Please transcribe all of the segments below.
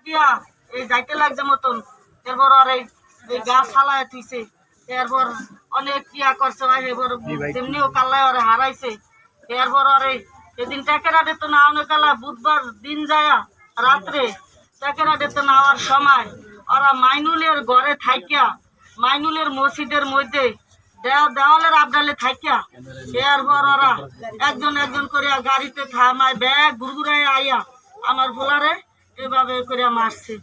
দিয়া এই যাইতে লাগছে মতন এরপর আর এই গাছ ফালায় থুইছে এরপর অনেক ক্রিয়া করছে এবার যেমনিও কাল্লায় ওরে হারাইছে এরপর আরে এদিন টাকেরা দিত না অনেক কালা বুধবার দিন যায় রাত্রে টাকেরা দিত না হওয়ার সময় ওরা মাইনুলের ঘরে থাইকা মাইনুলের মসজিদের মধ্যে দেওয়ালের আবডালে থাইকা এরপর ওরা একজন একজন করে গাড়িতে থামায় ব্যাগ ঘুরঘুরাই আইয়া আমার ভোলারে এভাবে করে মারছে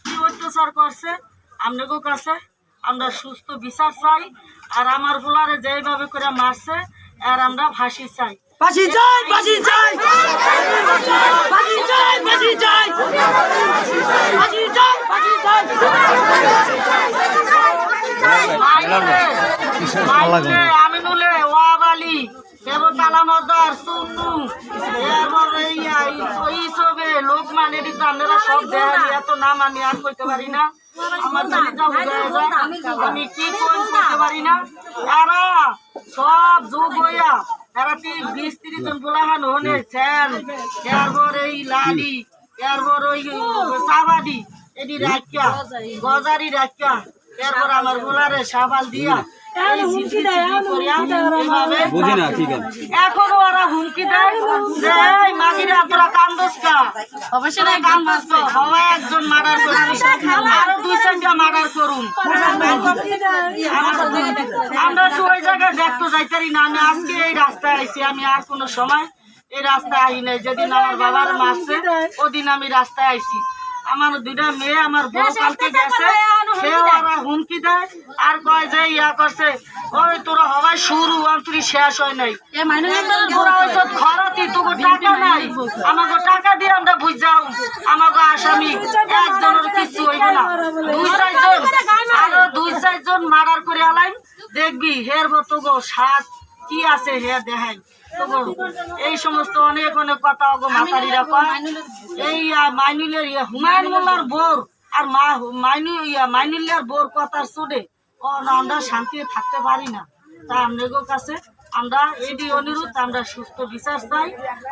কি অত্যাচার করছে আপনাদের কাছে আমরা সুস্থ বিচার চাই আর আমার ভোলারে যেভাবে করে মারছে আর আমরা ফাঁসি চাই ফাঁসি চাই ফাঁসি চাই ফাঁসি চাই ফাঁসি চাই ফাঁসি চাই ফাঁসি চাই আমিনুলে ওয়াবালি কালামদার সুন্নু এরপর এইসবে লোক মানে দিত আপনারা সব দেয় এত নাম আমি আর কইতে পারি না আমার আমি কি করতে পারি না এরা সব যোগ হইয়া এরা 20-30 জন গোলাহান হনেছেন এরপর এই লালি এরপর ওই সাবাদি এটি রাখিয়া গজারি রাখিয়া এরপর আমার গোলারে সাবাল দিয়া এখনো ওরা হুমকি দেয় যে মাগিরা তোরা কান্দস কা অবশ্যই কান্দস হওয়া একজন মার্ডার করুন আরো 2-4টা মার্ডার করুন আমরা তো ওই জায়গায় দেখতে যাইতারি না আমি আজকে এই রাস্তায় আইছি আমি আর কোনো সময় এই রাস্তায় আই নাই যেদিন আমার বাবার মারছে ওদিন আমি রাস্তায় আইছি আমার 2টা মেয়ে আমার বউ কালকে গেছে সেও ওরা হুমকি দেয় আর কয় যে ইয়া করছে ওই তোরা হওয়াই শুরু অন্তরি শেষ হয় নাই খরতি তোকে টাকা নাই আমাকে টাকা দিয়ে আমরা বুঝ যাও আমাকে আসামি একজনের কিছু হইবে না 2-4 জন আরো 2-4 জন মার্ডার করে আলাইম দেখবি হের তোগো সাত কি আছে হে দেখাই এই সমস্ত অনেক অনেক কথা ওগো মাতারিরা কয় এই মাইনুলের হুমায়ুন মোল্লার বোর আর মাইনুলের বোর কথার চোটে আমরা শান্তিতে থাকতে পারি না তা আপনাদের কাছে আমরা এটি অনুরোধ আমরা সুস্থ বিচার চাই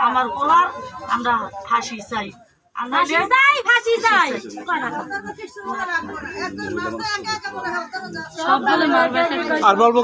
আমার গোলার আমরা ফাঁসি চাই আর বলবো